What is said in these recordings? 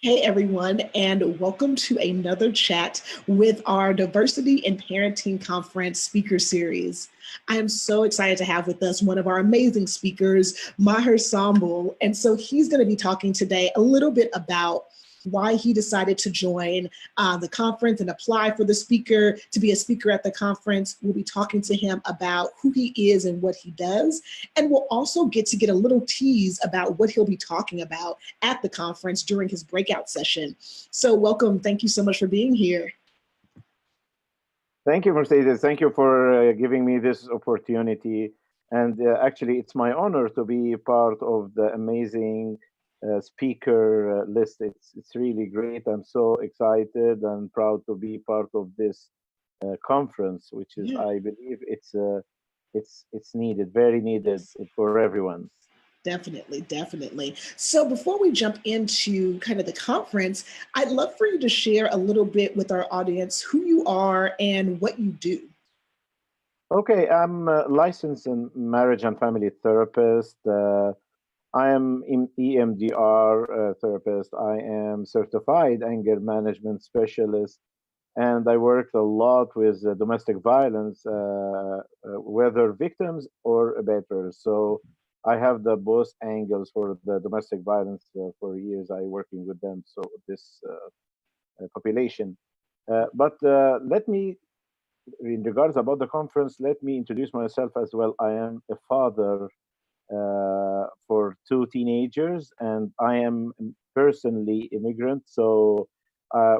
Hey everyone, and welcome to another chat with our Diversity and Parenting Conference speaker series. I am so excited to have with us one of our amazing speakers, Maher Sambul. And so he's going to be talking today a little bit about why he decided to join the conference and apply for the speaker to be a speaker at the conference. We'll be talking to him about who he is and what he does. And we'll also get a little tease about what he'll be talking about at the conference during his breakout session. So welcome. Thank you so much for being here. Thank you, Mercedes. Thank you for giving me this opportunity. And actually, it's my honor to be part of the amazing speaker list. It's really great. I'm so excited and proud to be part of this conference, which is, Yeah. I believe, it's needed, very needed for everyone. Definitely. So before we jump into kind of the conference, I'd love for you to share a little bit with our audience who you are and what you do. Okay, I'm a licensed in marriage and family therapist. I am EMDR therapist. I am certified anger management specialist, and I worked a lot with domestic violence, whether victims or abettors. So I have the both angles for the domestic violence. For years, I working with them. So this population. But let me, in regards about the conference, let me introduce myself as well. I am a father for two teenagers, and I am personally immigrant. So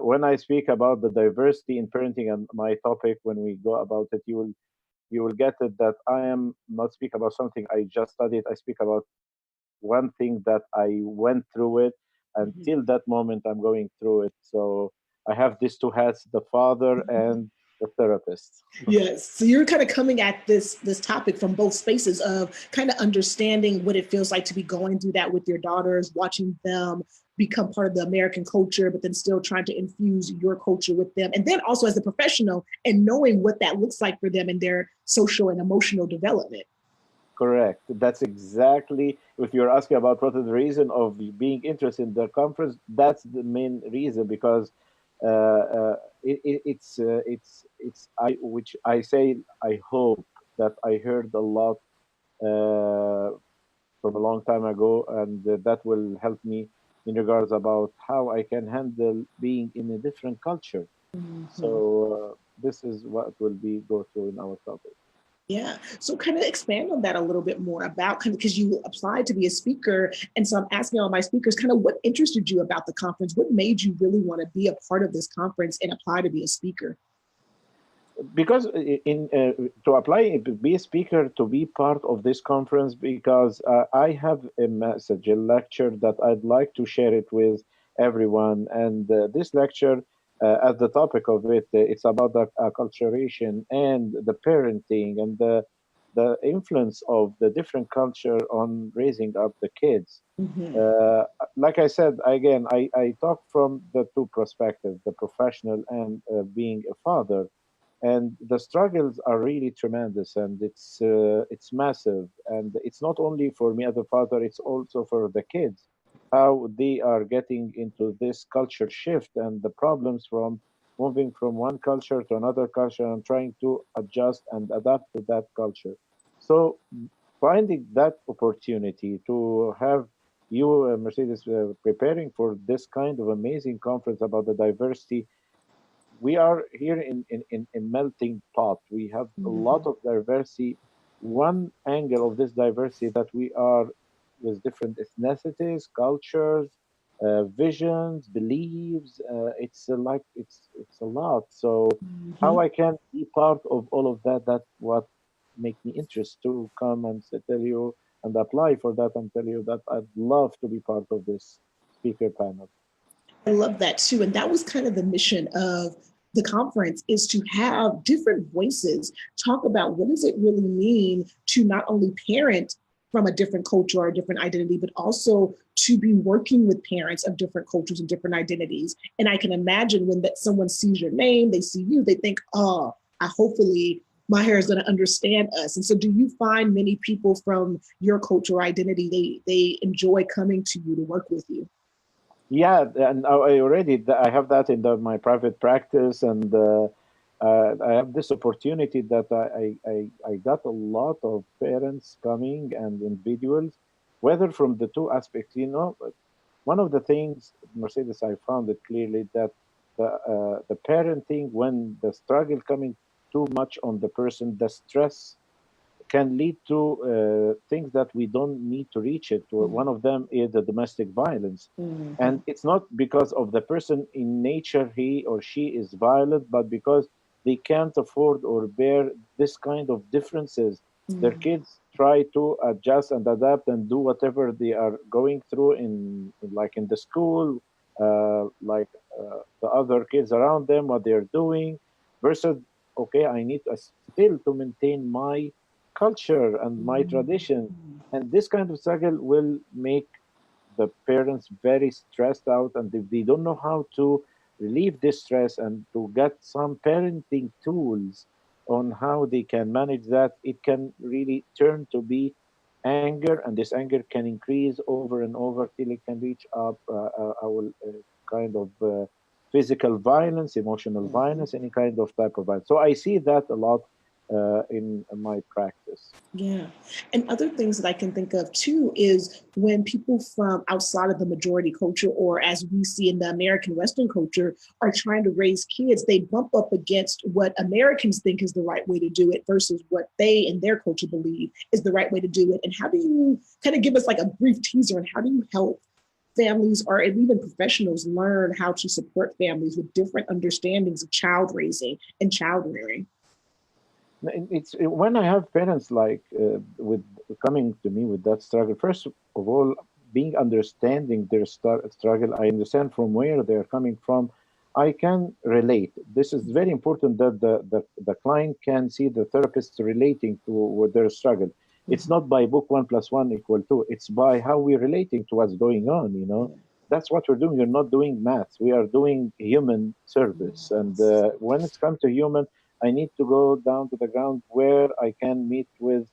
when I speak about the diversity in parenting and my topic, when we go about it, you will get it that I am not speak about something I just studied. I speak about one thing that I went through it until that moment. I'm going through it. So I have these two hats: the father and the therapist. Yes. So you're kind of coming at this topic from both spaces of kind of understanding what it feels like to be going through that with your daughters, watching them become part of the American culture, but then still trying to infuse your culture with them. And then also as a professional and knowing what that looks like for them in their social and emotional development. Correct. That's exactly, if you're asking about what is the reason of being interested in the conference, that's the main reason because it's I which I say I hope that I heard a lot from a long time ago, and that will help me in regards about how I can handle being in a different culture. So Mhm. this is what will be go through in our topic. Yeah. So kind of expand on that a little bit more about kind of because you applied to be a speaker. And so I'm asking all my speakers kind of what interested you about the conference? What made you really want to be a part of this conference and apply to be a speaker? Because in to apply be a speaker to be part of this conference, because I have a message, a lecture that I'd like to share it with everyone. And this lecture, as the topic of it, it's about the acculturation and the parenting and the influence of the different culture on raising up the kids. Mm-hmm. uh, like I said, again, I talk from the two perspectives, the professional and being a father, and the struggles are really tremendous, and it's massive, and it's not only for me as a father, it's also for the kids, how they are getting into this culture shift and the problems from moving from one culture to another culture and trying to adjust and adapt to that culture. So finding that opportunity to have you, Mercedes, preparing for this kind of amazing conference about the diversity. We are here in melting pot. We have a lot Mm-hmm. of diversity. One angle of this diversity that we are with different ethnicities, cultures, visions, beliefs. It's a lot. So how Mm-hmm. I can be part of all of that? That what make me interest to come and tell you and apply for that and tell you that I'd love to be part of this speaker panel. I love that too. And that was kind of the mission of the conference is to have different voices talk about what does it really mean to not only parent from a different culture or a different identity, but also to be working with parents of different cultures and different identities. And I can imagine when that someone sees your name, they see you, they think, oh, I hopefully my hair is going to understand us. And so do you find many people from your cultural identity, they enjoy coming to you to work with you? Yeah, and I have that in my private practice, and I have this opportunity that I got a lot of parents coming and individuals, whether from the two aspects. One of the things, Mercedes, I found it clearly that the parenting, when the struggle coming too much on the person, the stress can lead to things that we don't need to reach it. One of them is the domestic violence. Mm-hmm. And it's not because of the person in nature, he or she is violent, but because they can't afford or bear this kind of differences. Their kids try to adjust and adapt and do whatever they are going through like in the school, like the other kids around them, what they're doing, versus, okay, I need still to maintain my culture and my tradition. And this kind of struggle will make the parents very stressed out, and if they don't know how to relieve this stress and to get some parenting tools on how they can manage that, it can really turn to be anger, and this anger can increase over and over till it can reach up our kind of physical violence, emotional violence, any kind of type of violence. So I see that a lot in my practice. Yeah. And other things that I can think of too is when people from outside of the majority culture, or as we see in the American Western culture, are trying to raise kids, they bump up against what Americans think is the right way to do it versus what they in their culture believe is the right way to do it. And how do you kind of give us like a brief teaser on how do you help families or even professionals learn how to support families with different understandings of child raising and child rearing? It's when I have parents like with coming to me with that struggle. First of all, being understanding their struggle, I understand from where they are coming from. I can relate. This is very important that the client can see the therapist relating to with their struggle. It's not by book 1 + 1 = 2. It's by how we're relating to what's going on. That's what we're doing. We're not doing maths. We are doing human service. And when it's come to human, I need to go down to the ground where I can meet with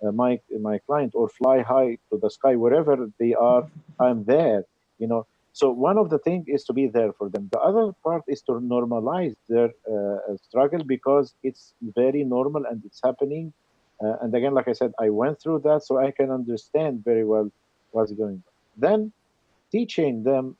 my client or fly high to the sky wherever they are. I'm there. You know. So one of the things is to be there for them. The other part is to normalize their struggle because it's very normal and it's happening. And again, like I said, I went through that, so I can understand very well what's going on. Then teaching them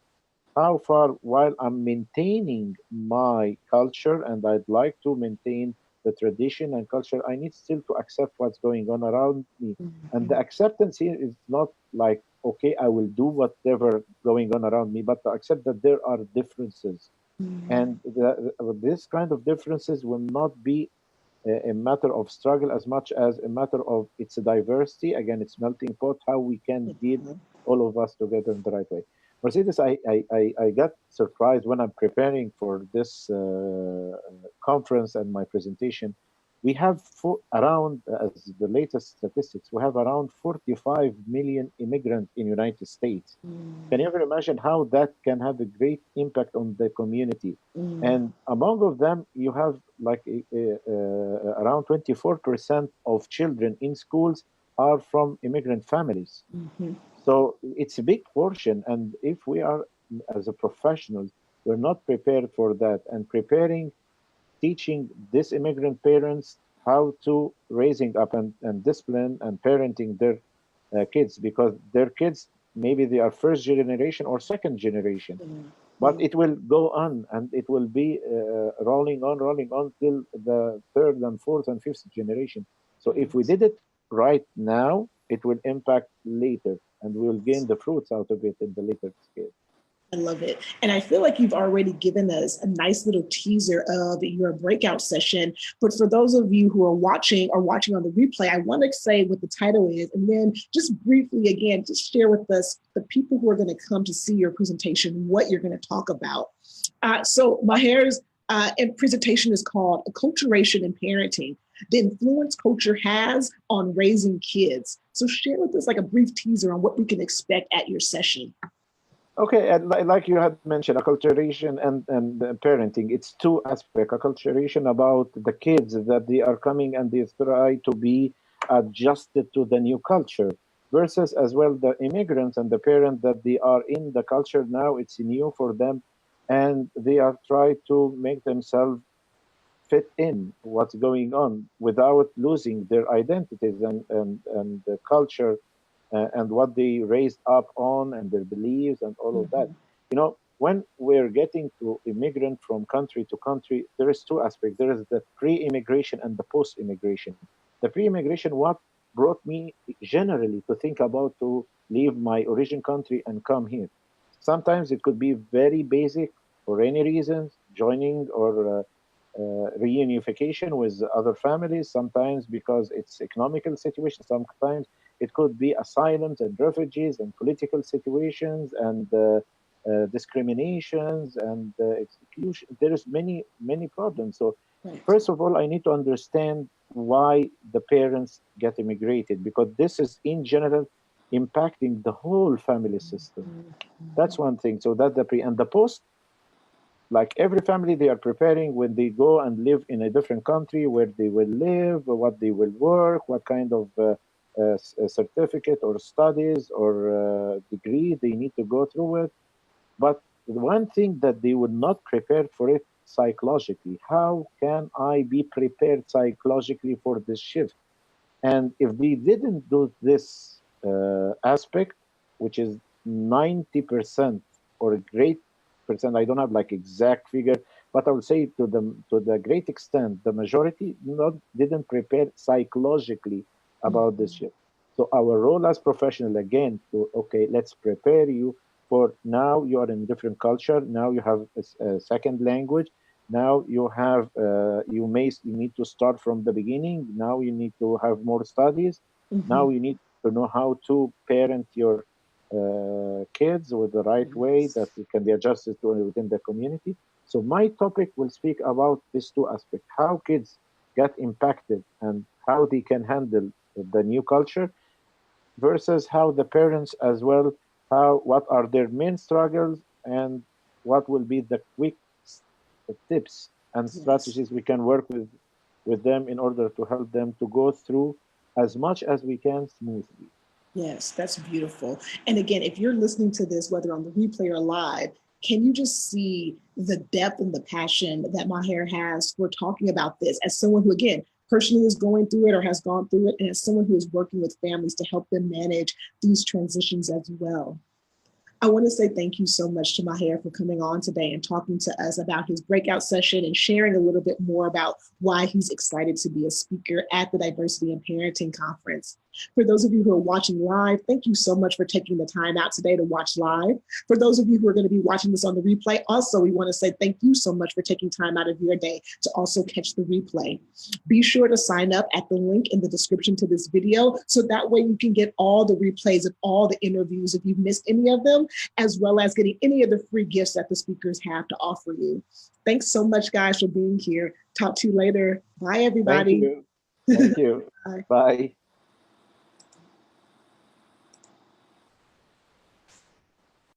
how far, while I'm maintaining my culture and I'd like to maintain the tradition and culture, I need still to accept what's going on around me. And the acceptance here is not like, okay, I will do whatever going on around me, but to accept that there are differences. And this kind of differences will not be a matter of struggle as much as a matter of its diversity. Again, it's melting pot, how we can deal all of us together in the right way. Mercedes, I got surprised when I'm preparing for this conference and my presentation. We have around, as the latest statistics, we have around 45 million immigrants in United States. Can you ever imagine how that can have a great impact on the community? And among of them, you have like around 24% of children in schools are from immigrant families. So it's a big portion. And if we are, as a professionals, we're not prepared for that and preparing, teaching these immigrant parents how to raising up and discipline and parenting their kids, because their kids, maybe they are first generation or second generation, but it will go on and it will be rolling on till the third and fourth and fifth generation. So if we did it right now, it will impact later and we'll gain the fruits out of it in the later scale. I love it. And I feel like you've already given us a nice little teaser of your breakout session. But for those of you who are watching or watching on the replay, I want to say what the title is. And then just briefly, again, just share with us the people who are going to come to see your presentation, what you're going to talk about. So Maher's presentation is called Acculturation and Parenting, the influence culture has on raising kids. So share with us like a brief teaser on what we can expect at your session. Okay, and like you had mentioned, acculturation and parenting, it's two aspects. Acculturation about the kids that they are coming and they try to be adjusted to the new culture. versus as well the immigrants and the parents that they are in the culture now, it's new for them, and they are trying to make themselves fit in what's going on without losing their identities and the culture and what they raised up on and their beliefs and all of that. Mhm. When we're getting to immigrant from country to country, there is two aspects. There is the pre-immigration and the post-immigration. The pre-immigration, what brought me generally to think about to leave my origin country and come here. Sometimes it could be very basic for any reasons, joining or reunification with other families, sometimes because it's economical situation, sometimes it could be asylums and refugees and political situations and discriminations and execution. There is many problems. So Right. first of all, I need to understand why the parents get immigrated, because this is in general impacting the whole family system. That's one thing. So that's the pre and the post. Like every family, they are preparing when they go and live in a different country, where they will live, what they will work, what kind of certificate or studies or degree they need to go through it. But the one thing that they would not prepare for it psychologically. How can I be prepared psychologically for this shift? And if they didn't do this aspect, which is 90% or a great percent, I don't have like exact figure, but I would say to the great extent, the majority not didn't prepare psychologically about this shift. So our role as professional again to okay, let's prepare you for now you are in different culture. Now you have a second language. Now you need to start from the beginning. Now you need to have more studies. Now Mhm. you need to know how to parent your kids with the right way that Yes. it can be adjusted to within the community. So my topic will speak about these two aspects: how kids get impacted and how they can handle the new culture, versus how the parents as well, how what are their main struggles and what will be the quick tips and Yes. strategies we can work with them in order to help them to go through as much as we can smoothly. Yes, that's beautiful. And again, if you're listening to this, whether on the replay or live, can you just see the depth and the passion that Maher has for talking about this as someone who, again, personally is going through it or has gone through it, and as someone who is working with families to help them manage these transitions as well? I want to say thank you so much to Maher for coming on today and talking to us about his breakout session and sharing a little bit more about why he's excited to be a speaker at the Diversity and Parenting Conference. For those of you who are watching live, thank you so much for taking the time out today to watch live. For those of you who are going to be watching this on the replay, also, we want to say thank you so much for taking time out of your day to also catch the replay. Be sure to sign up at the link in the description to this video so that way you can get all the replays of all the interviews if you've missed any of them, as well as getting any of the free gifts that the speakers have to offer you. Thanks so much, guys, for being here. Talk to you later. Bye, Thank everybody. you. Thank you. Bye. Bye.